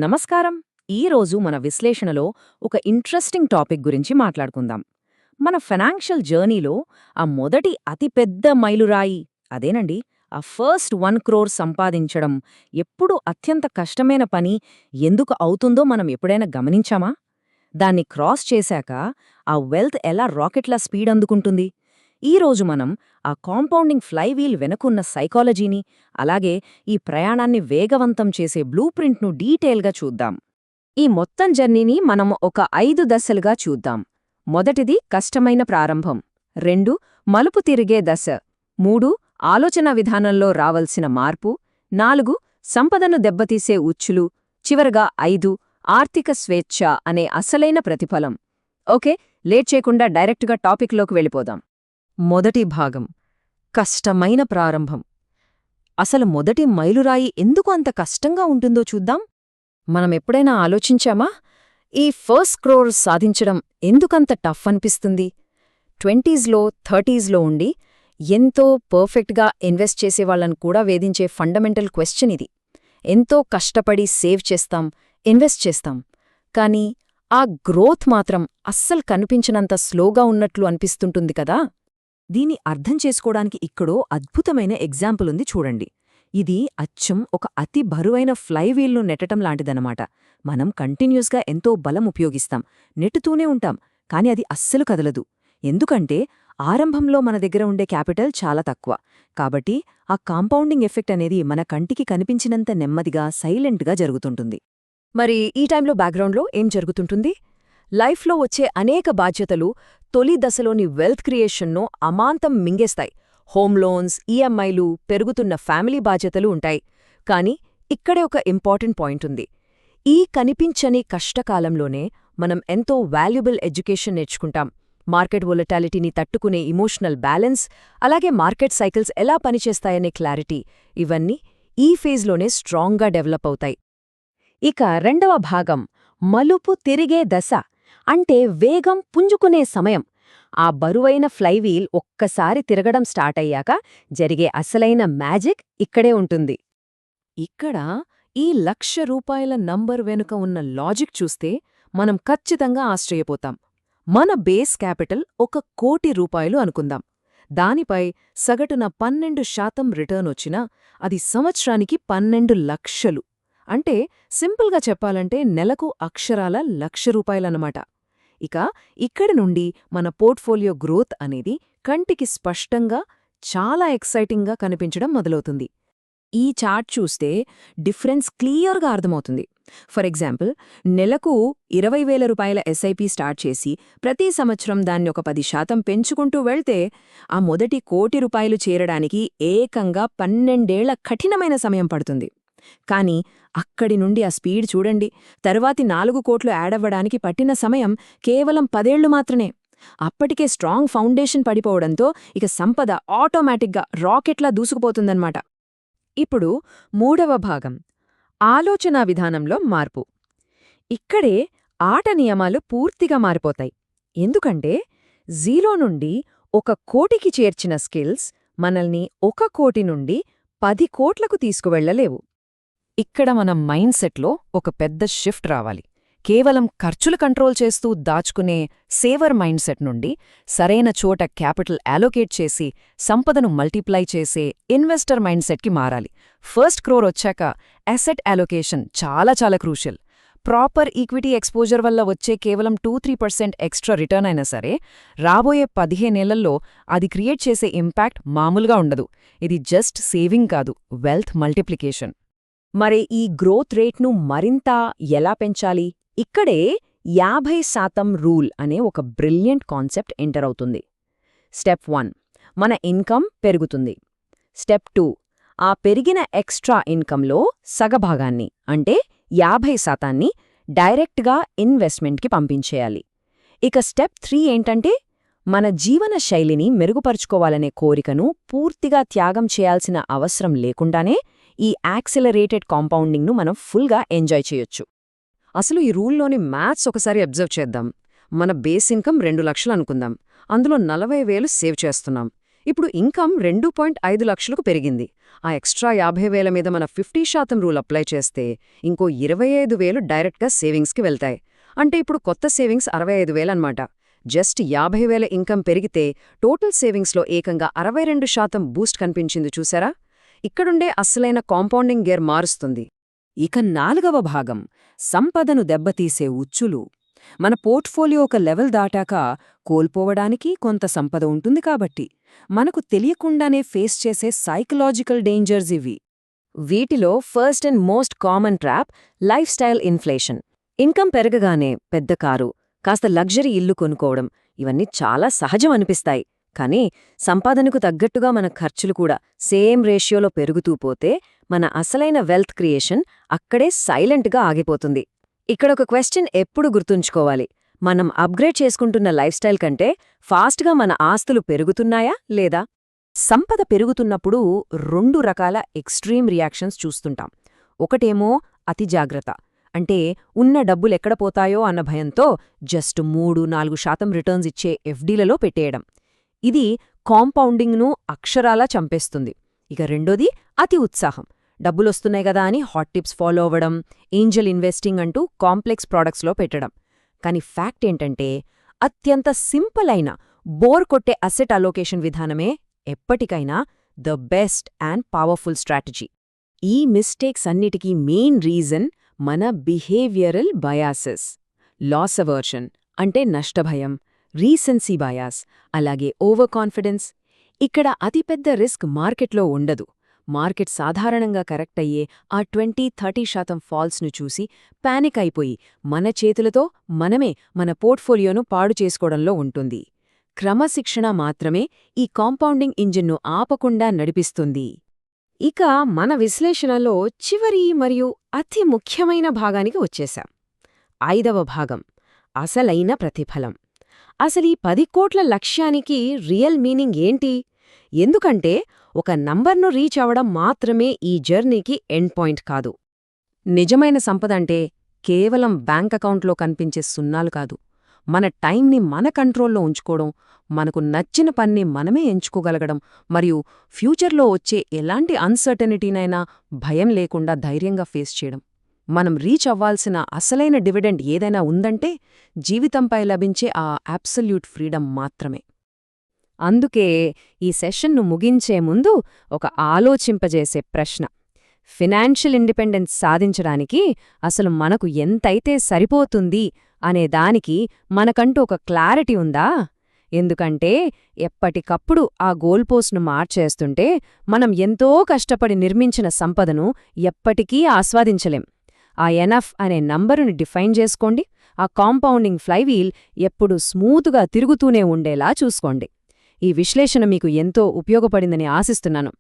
నమస్కారం. ఈరోజు మన విశ్లేషణలో ఒక ఇంట్రెస్టింగ్ టాపిక్ గురించి మాట్లాడుకుందాం. మన ఫైనాన్షియల్ జర్నీలో ఆ మొదటి అతిపెద్ద మైలురాయి అదేనండి, ఆ ఫస్ట్ 1 crore సంపాదించడం ఎప్పుడు అత్యంత కష్టమైన పని ఎందుకు అవుతుందో మనం ఎప్పుడైనా గమనించామా? దాన్ని క్రాస్ చేశాక ఆ వెల్త్ ఎలా రాకెట్లా స్పీడ్ అందుకుంటుంది? ఈరోజు మనం ఆ కాంపౌండింగ్ ఫ్లైవీల్ వెనుకున్న సైకాలజీని, అలాగే ఈ ప్రయాణాన్ని వేగవంతం చేసే బ్లూ ప్రింట్ను డీటెయిల్గా చూద్దాం. ఈ మొత్తం జర్నీని మనం ఒక 5 దశలుగా చూద్దాం. మొదటిది కష్టమైన ప్రారంభం, 2 మలుపు తిరిగే దశ, 3 ఆలోచన విధానంలో రావలసిన మార్పు, 4 సంపదను దెబ్బతీసే ఉచ్చులు, చివరగా 5 ఆర్థిక స్వేచ్ఛ అనే అసలైన ప్రతిఫలం. ఓకే, లేట్ చేయకుండా డైరెక్ట్గా టాపిక్లోకి వెళ్ళిపోదాం. మొదటి భాగం, కష్టమైన ప్రారంభం. అసలు మొదటి మైలురాయి ఎందుకు అంత కష్టంగా ఉంటుందో చూద్దాం. మనం ఎప్పుడైనా ఆలోచించామా, ఈ ఫస్ట్ క్రోర్ సాధించడం ఎందుకంత టఫ్ అనిపిస్తుంది? 20స్లో 30స్లో ఉండి ఎంతో పర్ఫెక్ట్గా ఇన్వెస్ట్ చేసేవాళ్లను కూడా వేధించే ఫండమెంటల్ క్వశ్చన్ ఇది. ఎంతో కష్టపడి సేవ్ చేస్తాం, ఇన్వెస్ట్ చేస్తాం, కానీ ఆ గ్రోత్ మాత్రం అస్సలు కనిపించినంత స్లోగా ఉన్నట్లు అనిపిస్తుంటుంది కదా. దీన్ని అర్థం చేసుకోవడానికి ఇక్కడో అద్భుతమైన ఎగ్జాంపుల్ ఉంది చూడండి. ఇది అచ్చం ఒక అతి బరువైన ఫ్లైవీల్ను నెట్టడం లాంటిదనమాట. మనం కంటిన్యూస్గా ఎంతో బలం ఉపయోగిస్తాం, నెట్టుతూనే ఉంటాం, కాని అది అస్సలు కదలదు. ఎందుకంటే ఆరంభంలో మన దగ్గర ఉండే క్యాపిటల్ చాలా తక్కువ. కాబట్టి ఆ కాంపౌండింగ్ ఎఫెక్ట్ అనేది మన కంటికి కనిపించినంత నెమ్మదిగా, సైలెంట్గా జరుగుతుంటుంది. మరి ఈ టైంలో బ్యాక్గ్రౌండ్లో ఏం జరుగుతుంటుంది? లైఫ్లో వచ్చే అనేక బాధ్యతలు తొలి దశలోని వెల్త్ క్రియేషన్ను అమాంతం మింగేస్తాయి. హోమ్ లోన్స్, ఈఎంఐలు, పెరుగుతున్న ఫ్యామిలీ బాధ్యతలు ఉంటాయి. కానీ ఇక్కడే ఒక ఇంపార్టెంట్ పాయింట్ ఉంది. ఈ కనిపించని కష్టకాలంలోనే మనం ఎంతో వాల్యుబుల్ ఎడ్యుకేషన్ నేర్చుకుంటాం. మార్కెట్ వొలటాలిటీని తట్టుకునే ఇమోషనల్ బ్యాలెన్స్, అలాగే మార్కెట్ సైకిల్స్ ఎలా పనిచేస్తాయనే క్లారిటీ, ఇవన్నీ ఈ ఫేజ్లోనే స్ట్రాంగ్గా డెవలప్ అవుతాయి. ఇక రెండవ భాగం, మలుపు తిరిగే దశ, అంటే వేగం పుంజుకునే సమయం. ఆ బరువైన ఫ్లైవీల్ ఒక్కసారి తిరగడం స్టార్ట్ అయ్యాక జరిగే అసలైన మ్యాజిక్ ఇక్కడే ఉంటుంది. ఇక్కడ ఈ ₹1,00,000 నంబర్ వెనుక ఉన్న లాజిక్ చూస్తే మనం ఖచ్చితంగా ఆశ్చర్యపోతాం. మన బేస్ క్యాపిటల్ ₹1,00,00,000 అనుకుందాం. దానిపై సగటున 12% రిటర్న్ వచ్చినా అది సంవత్సరానికి 12 లక్షలు. అంటే సింపుల్గా చెప్పాలంటే నెలకు అక్షరాల ₹1,00,000 ఇక ఇక్కడి నుండి మన పోర్ట్ఫోలియో గ్రోత్ అనేది కంటికి స్పష్టంగా, చాలా ఎక్సైటింగ్గా కనిపించడం మొదలవుతుంది. ఈ చార్ట్ చూస్తే డిఫరెన్స్ క్లియర్గా అర్థమవుతుంది. ఫర్ ఎగ్జాంపుల్, నెలకు ₹20,000 ఎస్ఐపి స్టార్ట్ చేసి ప్రతి సంవత్సరం దాన్ని ఒక 10% పెంచుకుంటూ వెళ్తే ఆ మొదటి ₹1,00,00,000 చేరడానికి ఏకంగా 12 ఏళ్ల కఠినమైన సమయం పడుతుంది. కానీ అక్కడి నుండి ఆ స్పీడ్ చూడండి. తరువాతి 4 కోట్లు యాడవ్వడానికి పట్టిన సమయం కేవలం 10 ఏళ్లు మాత్రమే. అప్పటికే స్ట్రాంగ్ ఫౌండేషన్ పడిపోవడంతో ఇక సంపద ఆటోమేటిక్గా రాకెట్లా దూసుకుపోతుందన్నమాట. ఇప్పుడు మూడవ భాగం, ఆలోచనా విధానంలో మార్పు. ఇక్కడే ఆట నియమాలు పూర్తిగా మారిపోతాయి. ఎందుకంటే 0 నుండి 1,00,00,000కి చేర్చిన స్కిల్స్ మనల్ని 1,00,00,000 నుండి 10 కోట్లకు తీసుకువెళ్లలేవు. ఇక్కడ మన మైండ్ సెట్లో ఒక పెద్ద షిఫ్ట్ రావాలి. కేవలం ఖర్చులు కంట్రోల్ చేస్తూ దాచుకునే సేవర్ మైండ్ సెట్ నుండి సరైన చోట క్యాపిటల్ అలోకేట్ చేసి సంపదను మల్టిప్లై చేసే ఇన్వెస్టర్ మైండ్ సెట్కి మారాలి. ఫస్ట్ క్రోర్ వచ్చాక అసెట్ అలోకేషన్ చాలా చాలా క్రూషియల్. ప్రాపర్ ఈక్విటీ ఎక్స్పోజర్ వల్ల వచ్చే కేవలం 2-3% ఎక్స్ట్రా రిటర్న్ అయినా సరే రాబోయే 15 ఏళ్లలో అది క్రియేట్ చేసే ఇంపాక్ట్ మామూలుగా ఉండదు. ఇది జస్ట్ సేవింగ్ కాదు, వెల్త్ మల్టిప్లికేషన్. మరి ఈ గ్రోత్ రేట్ను మరింత ఎలా పెంచాలి? ఇక్కడే 50% రూల్ అనే ఒక బ్రిలియంట్ కాన్సెప్ట్ ఎంటర్ అవుతుంది. స్టెప్ 1, మన ఇన్కమ్ పెరుగుతుంది. స్టెప్ 2, ఆ పెరిగిన ఎక్స్ట్రా ఇన్కంలో సగభాగాన్ని అంటే 50% డైరెక్ట్గా ఇన్వెస్ట్మెంట్కి పంపించేయాలి. ఇక స్టెప్ 3 ఏంటంటే మన జీవన శైలిని మెరుగుపరుచుకోవాలనే కోరికను పూర్తిగా త్యాగం చేయాల్సిన అవసరం లేకుండానే ఈ యాక్సిలరేటెడ్ కాంపౌండింగ్ను మనం ఫుల్గా ఎంజాయ్ చేయొచ్చు. అసలు ఈ రూల్లోని మ్యాథ్స్ ఒకసారి అబ్జర్వ్ చేద్దాం. మన బేస్ ఇన్కమ్ 2 లక్షలు అనుకుందాం. అందులో 40,000 సేవ్ చేస్తున్నాం. ఇప్పుడు ఇన్కమ్ 2.5 లక్షలకు పెరిగింది. ఆ ఎక్స్ట్రా 50,000 మీద మన 50% రూల్ అప్లై చేస్తే ఇంకో 25,000 డైరెక్ట్గా సేవింగ్స్కి వెళ్తాయి. అంటే ఇప్పుడు కొత్త సేవింగ్స్ 65,000 అన్నమాట. జస్ట్ 50,000 ఇన్కమ్ పెరిగితే టోటల్ సేవింగ్స్లో ఏకంగా 62% బూస్ట్ కనిపించింది చూసారా? ఇక్కడుండే అస్సలైన కాంపౌండింగ్ గేర్ మారుస్తుంది. ఇక 4వ భాగం సంపదను దెబ్బతీసే ఉచ్చులు. మన పోర్ట్ఫోలియో ఒక లెవెల్ దాటాక కోల్పోవడానికి కొంత సంపద ఉంటుంది కాబట్టి మనకు తెలియకుండానే ఫేస్ చేసే సైకలాజికల్ డేంజర్స్ ఇవి. వీటిలో first and most common trap lifestyle inflation. Income పెరగగానే పెద్ద కారు, కాస్త లగ్జరీ ఇల్లు కొనుక్కోవడం ఇవన్నీ చాలా సహజం అనిపిస్తాయి. కానీ సంపాదనకు తగ్గట్టుగా మన ఖర్చులు కూడా సేమ్ రేషియోలో పెరుగుతూ పోతే మన అసలైన వెల్త్ క్రియేషన్ అక్కడే సైలెంట్గా ఆగిపోతుంది. ఇక్కడొక క్వశ్చన్ ఎప్పుడు గుర్తుంచుకోవాలి. మనం అప్గ్రేడ్ చేసుకుంటున్న లైఫ్ స్టైల్ కంటే ఫాస్ట్గా మన ఆస్తులు పెరుగుతున్నాయా లేదా? సంపద పెరుగుతున్నప్పుడు 2 రకాల ఎక్స్ట్రీమ్ రియాక్షన్స్ చూస్తుంటాం. ఒకటేమో అతి జాగ్రత్త, అంటే ఉన్న డబ్బులెక్కడ పోతాయో అన్న భయంతో జస్ట్ 3-4% రిటర్న్స్ ఇచ్చే ఎఫ్డీలలో పెట్టేయడం. ఇది కాంపౌండింగ్ను అక్షరాలా చంపేస్తుంది. ఇక రెండోది అతి ఉత్సాహం, డబ్బులొస్తున్నాయి గదా అని హాట్ టిప్స్ ఫాలో అవ్వడం, ఏంజల్ ఇన్వెస్టింగ్ అంటూ కాంప్లెక్స్ ప్రాడక్ట్స్లో పెట్టడం. కానీ ఫ్యాక్ట్ ఏంటంటే అత్యంత సింపుల్ అయిన బోర్ కొట్టే అసెట్ అలోకేషన్ విధానమే ఎప్పటికైనా the best and powerful strategy. ఈ మిస్టేక్స్ అన్నిటికీ మెయిన్ రీజన్ మన బిహేవియరల్ బయాసెస్. లాస్ అవర్షన్ అంటే నష్టభయం, రీసెన్సీ బయాస్, అలాగే ఓవర్ కాన్ఫిడెన్స్. ఇక్కడ అతిపెద్ద రిస్క్ మార్కెట్లో ఉండదు. మార్కెట్ సాధారణంగా కరెక్ట్ అయ్యే ఆ 20-30% ఫాల్స్ను చూసి పానిక్ అయిపోయి మన చేతులతో మనమే మన పోర్ట్ఫోలియోను పాడు చేసుకోవడంలో ఉంటుంది. క్రమశిక్షణ మాత్రమే ఈ కాంపౌండింగ్ ఇంజిన్ను ఆపకుండా నడిపిస్తుంది. ఇక మన విశ్లేషణలో చివరి మరియు అతి ముఖ్యమైన భాగానికి వచ్చేశాం. 5వ భాగం అసలైన ప్రతిఫలం. అసలీ 10 కోట్ల లక్ష్యానికి రియల్ మీనింగ్ ఏంటి? ఎందుకంటే ఒక నంబర్ను రీచ్ అవడం మాత్రమే ఈ జర్నీకి ఎండ్ పాయింట్ కాదు. నిజమైన సంపదంటే కేవలం బ్యాంక్ అకౌంట్లో కనిపించే సున్నాలు కాదు. మన టైంని మన కంట్రోల్లో ఉంచుకోవడం, మనకు నచ్చిన పన్ని మనమే ఎంచుకోగలగడం, మరియు ఫ్యూచర్లో వచ్చే ఎలాంటి అన్సర్టనిటీనైనా భయం లేకుండా ధైర్యంగా ఫేస్ చేయడం. మనం రీచ్ అవ్వాల్సిన అసలైన డివిడెండ్ ఏదైనా ఉందంటే జీవితంపై లభించే ఆ అబ్సల్యూట్ ఫ్రీడమ్ మాత్రమే. అందుకే ఈ సెషన్ను ముగించే ముందు ఒక ఆలోచింపజేసే ప్రశ్న: ఫినాన్షియల్ ఇండిపెండెన్స్ సాధించడానికి అసలు మనకు ఎంతైతే సరిపోతుంది అనే దానికి మనకంటూ ఒక క్లారిటీ ఉందా? ఎందుకంటే ఎప్పటికప్పుడు ఆ గోల్ పోస్ట్ను మార్చేస్తుంటే మనం ఎంతో కష్టపడి నిర్మించిన సంపదను ఎప్పటికీ ఆస్వాదించలేం. ఆ ఎనఫ్ అనే నంబరుని డిఫైన్ చేసుకోండి. ఆ కాంపౌండింగ్ ఫ్లైవీల్ ఎప్పుడు స్మూత్గా తిరుగుతూనే ఉండేలా చూసుకోండి. ఈ విశ్లేషణ మీకు ఎంతో ఉపయోగపడిందని ఆశిస్తున్నాను.